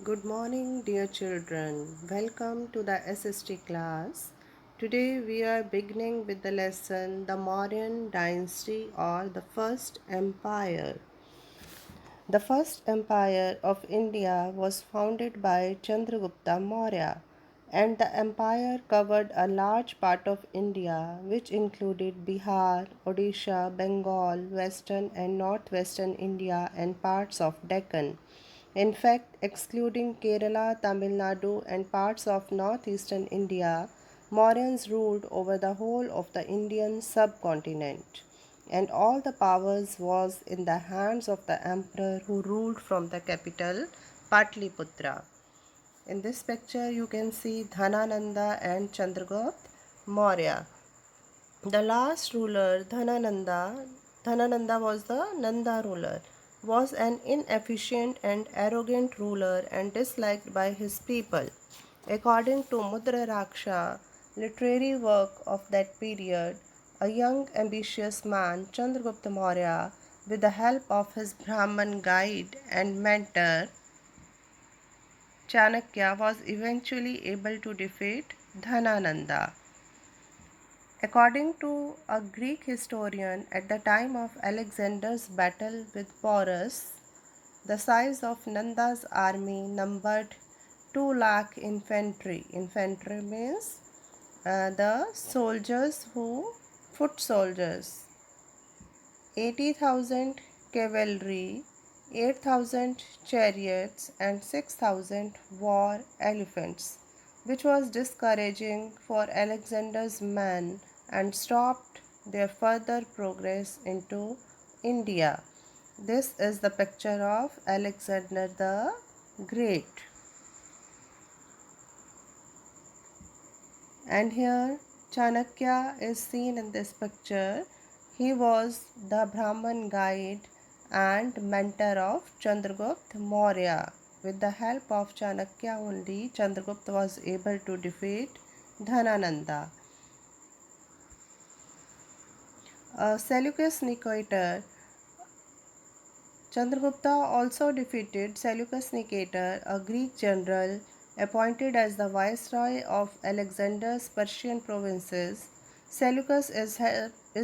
Good morning, dear children. Welcome to the SST class. Today we are beginning with the lesson The Mauryan Dynasty or the First Empire. The first empire of India was founded by Chandragupta Maurya, and the empire covered a large part of India, which included Bihar, Odisha, Bengal, western and northwestern India, and parts of Deccan. In fact, excluding Kerala, Tamil Nadu, and parts of northeastern India, Mauryans ruled over the whole of the Indian subcontinent, and all the powers was in the hands of the emperor who ruled from the capital Patliputra. In this picture, you can see Dhanananda and Chandragupta Maurya. The last ruler, Dhanananda was the Nanda ruler, was an inefficient and arrogant ruler and disliked by his people. According to Mudra Raksha, literary work of that period, a young ambitious man, Chandragupta Maurya, with the help of his Brahman guide and mentor, Chanakya, was eventually able to defeat Dhanananda. According to a Greek historian, at the time of Alexander's battle with Porus, the size of Nanda's army numbered 2 lakh infantry. Infantry means the soldiers foot soldiers, 80,000 cavalry, 8,000 chariots, and 6,000 war elephants, which was discouraging for Alexander's men and stopped their further progress into India. This is the picture of Alexander the Great. And here Chanakya is seen in this picture. He was the Brahman guide and mentor of Chandragupta Maurya. With the help of Chanakya only, Chandragupta was able to defeat Dhanananda. Seleucus Nicator. Chandragupta also defeated Seleucus Nicator, a Greek general appointed as the viceroy of Alexander's Persian provinces. Seleucus is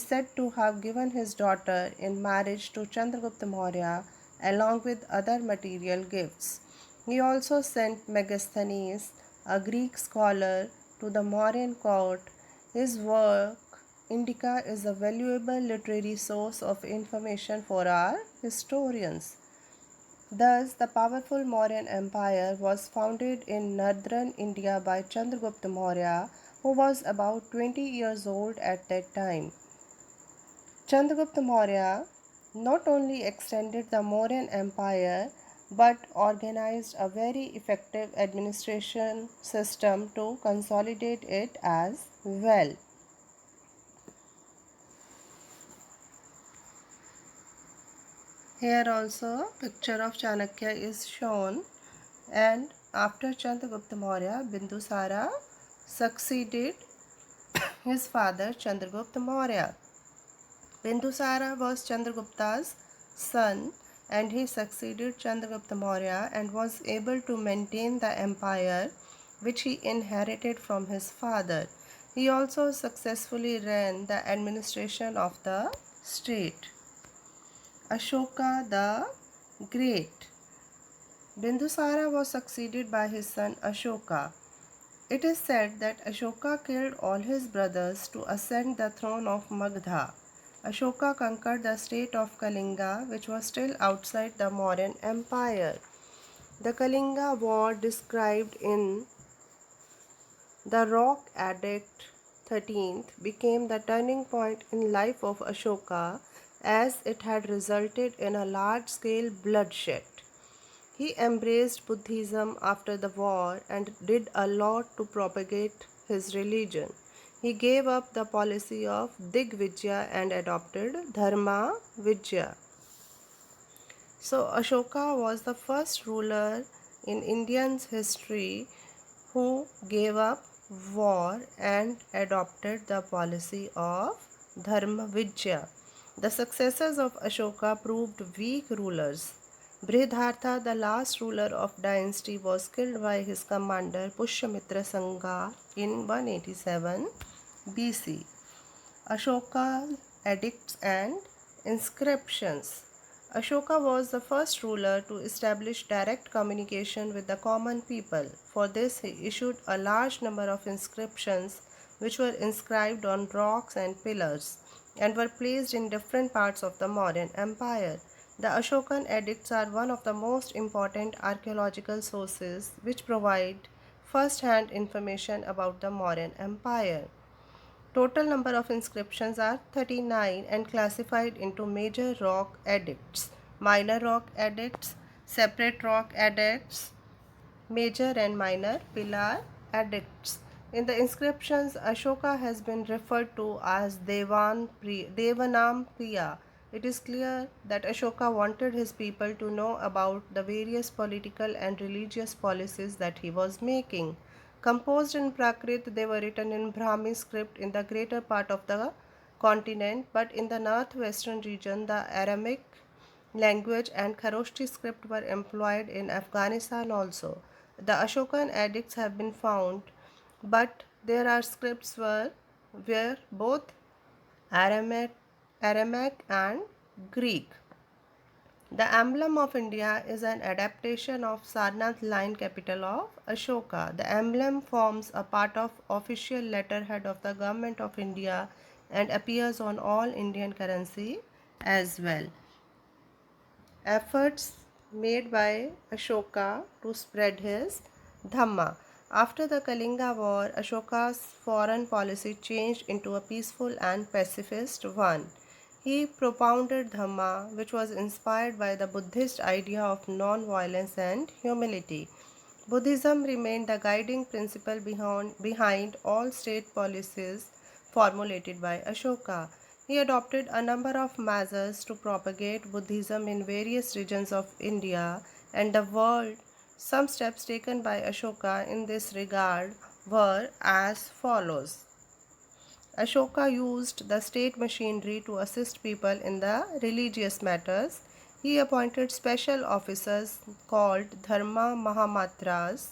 said to have given his daughter in marriage to Chandragupta Maurya along with other material gifts. He also sent Megasthenes, a Greek scholar, to the Mauryan court. His work Indica is a valuable literary source of information for our historians. Thus, the powerful Mauryan Empire was founded in northern India by Chandragupta Maurya, who was about 20 years old at that time. Chandragupta Maurya not only extended the Mauryan Empire but organized a very effective administration system to consolidate it as well. Here also picture of Chanakya is shown, and after Chandragupta Maurya, Bindusara succeeded his father Chandragupta Maurya. Bindusara was Chandragupta's son and he succeeded Chandragupta Maurya and was able to maintain the empire which he inherited from his father. He also successfully ran the administration of the state. Ashoka the Great. Bindusara was succeeded by his son Ashoka. It is said that Ashoka killed all his brothers to ascend the throne of Magdha. Ashoka conquered the state of Kalinga, which was still outside the Mauryan Empire. The Kalinga War, described in the Rock Edict 13th, became the turning point in life of Ashoka as it had resulted in a large-scale bloodshed. He embraced Buddhism after the war and did a lot to propagate his religion. He gave up the policy of Digvijaya and adopted Dharma Vijaya. So Ashoka was the first ruler in Indian's history who gave up war and adopted the policy of Dharma Vijaya. The successors of Ashoka proved weak rulers. Brihadartha, the last ruler of dynasty, was killed by his commander Pushyamitra Sangha in 187 BC. Ashoka's edicts and inscriptions. Ashoka was the first ruler to establish direct communication with the common people. For this, he issued a large number of inscriptions which were inscribed on rocks and pillars and were placed in different parts of the Mauryan Empire. The Ashokan edicts are one of the most important archaeological sources which provide first hand information about the Mauryan Empire. Total number of inscriptions are 39 and classified into major rock edicts, minor rock edicts, separate rock edicts, major and minor pillar edicts. In the inscriptions, Ashoka has been referred to as Devanam Priya. It is clear that Ashoka wanted his people to know about the various political and religious policies that he was making. Composed in Prakrit, they were written in Brahmi script in the greater part of the continent, but in the northwestern region, the Aramaic language and Kharoshti script were employed in Afghanistan also. The Ashokan edicts have been found, but there are scripts where both Aramaic and Greek. The emblem of India is an adaptation of Sarnath line capital of Ashoka. The emblem forms a part of official letterhead of the government of India and appears on all Indian currency as well. Efforts made by Ashoka to spread his Dhamma. After the Kalinga War, Ashoka's foreign policy changed into a peaceful and pacifist one. He propounded Dhamma, which was inspired by the Buddhist idea of non-violence and humility. Buddhism remained the guiding principle behind all state policies formulated by Ashoka. He adopted a number of measures to propagate Buddhism in various regions of India and the world. Some steps taken by Ashoka in this regard were as follows. Ashoka used the state machinery to assist people in the religious matters. He appointed special officers called Dharma Mahamatras,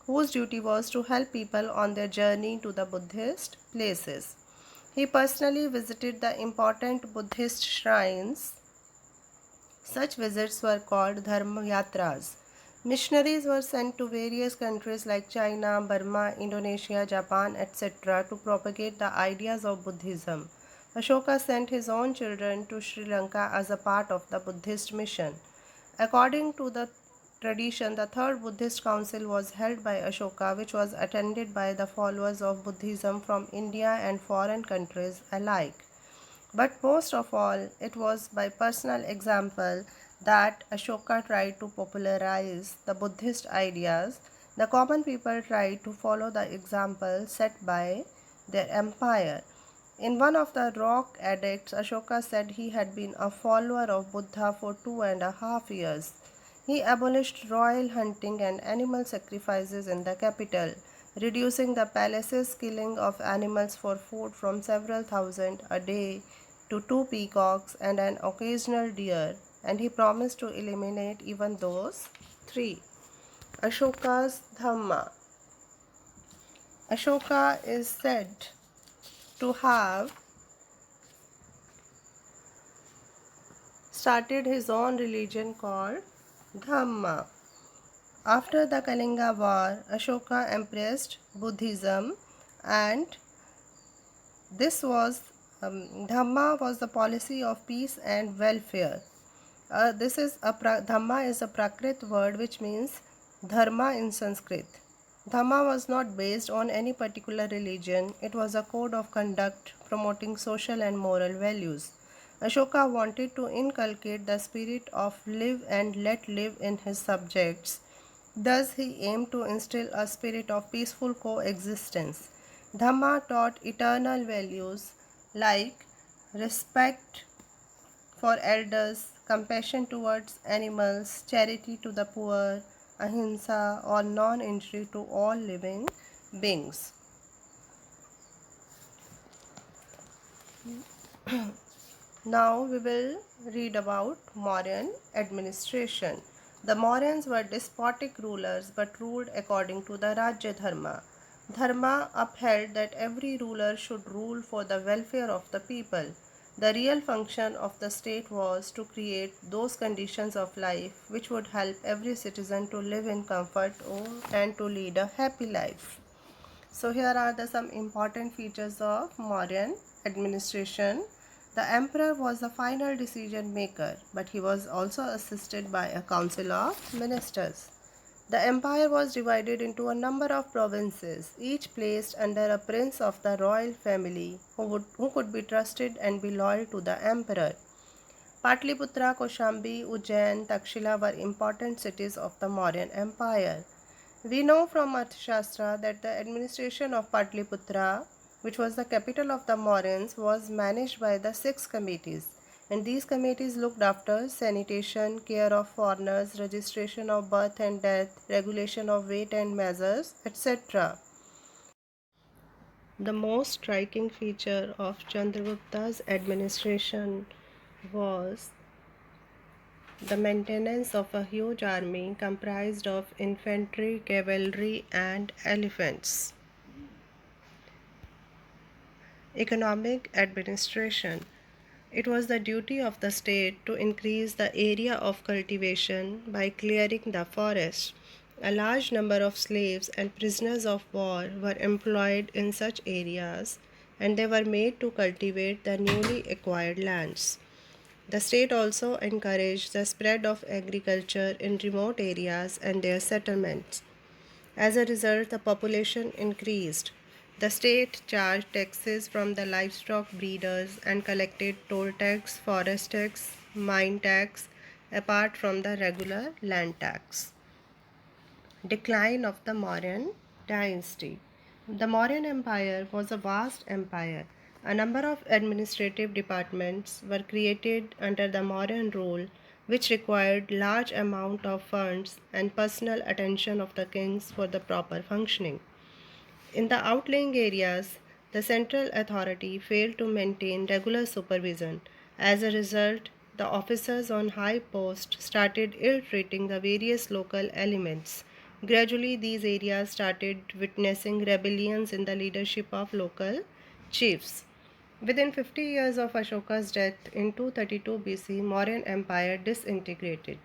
whose duty was to help people on their journey to the Buddhist places. He personally visited the important Buddhist shrines. Such visits were called Dharma Yatras. Missionaries were sent to various countries like China, Burma, Indonesia, Japan, etc. to propagate the ideas of Buddhism. Ashoka sent his own children to Sri Lanka as a part of the Buddhist mission. According to the tradition, the third Buddhist council was held by Ashoka, which was attended by the followers of Buddhism from India and foreign countries alike. But most of all, it was by personal example that Ashoka tried to popularize the Buddhist ideas. The common people tried to follow the example set by their empire. In one of the rock edicts, Ashoka said he had been a follower of Buddha for 2.5 years. He abolished royal hunting and animal sacrifices in the capital, reducing the palace's killing of animals for food from several thousand a day to 2 peacocks and an occasional deer, and he promised to eliminate even those 3. Ashoka's Dhamma. Ashoka is said to have started his own religion called Dhamma. After the Kalinga War, Ashoka embraced Buddhism, and this was Dhamma was the policy of peace and welfare. Dhamma is a Prakrit word which means dharma in Sanskrit. Dhamma was not based on any particular religion. It was a code of conduct promoting social and moral values. Ashoka wanted to inculcate the spirit of live and let live in his subjects. Thus, he aimed to instill a spirit of peaceful coexistence. Dhamma taught eternal values like respect for elders, compassion towards animals, charity to the poor, ahimsa or non-injury to all living beings. Now we will read about Mauryan administration. The Mauryans were despotic rulers but ruled according to the Rajya Dharma. Dharma upheld that every ruler should rule for the welfare of the people. The real function of the state was to create those conditions of life which would help every citizen to live in comfort and to lead a happy life. So here are some important features of Mauryan administration. The emperor was the final decision maker, but he was also assisted by a council of ministers. The empire was divided into a number of provinces, each placed under a prince of the royal family who could be trusted and be loyal to the emperor. Patliputra, Koshambi, Ujjain, Takshila were important cities of the Mauryan Empire. We know from Arthashastra that the administration of Patliputra, which was the capital of the Mauryans, was managed by the 6 committees. And these committees looked after sanitation, care of foreigners, registration of birth and death, regulation of weight and measures, etc. The most striking feature of Chandragupta's administration was the maintenance of a huge army comprised of infantry, cavalry, and elephants. Economic administration. It was the duty of the state to increase the area of cultivation by clearing the forest. A large number of slaves and prisoners of war were employed in such areas, and they were made to cultivate the newly acquired lands. The state also encouraged the spread of agriculture in remote areas and their settlements. As a result, the population increased. The state charged taxes from the livestock breeders and collected toll tax, forest tax, mine tax, apart from the regular land tax. Decline of the Mauryan dynasty. The Mauryan Empire was a vast empire. A number of administrative departments were created under the Mauryan rule, which required large amount of funds and personal attention of the kings for the proper functioning. In the outlying areas, the central authority failed to maintain regular supervision. As a result, the officers on high posts started ill treating the various local elements. Gradually, these areas started witnessing rebellions in the leadership of local chiefs. Within 50 years of Ashoka's death in 232 BC, Mauryan Empire disintegrated.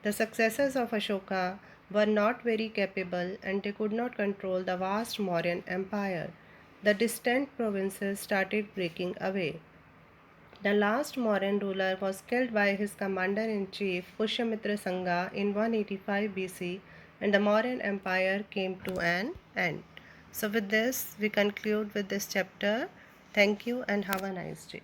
The successors of Ashoka were not very capable and they could not control the vast Mauryan Empire. The distant provinces started breaking away. The last Mauryan ruler was killed by his commander in chief Pushyamitra Sangha in 185 BC, and the Mauryan Empire came to an end. So, with this, we conclude with this chapter. Thank you and have a nice day.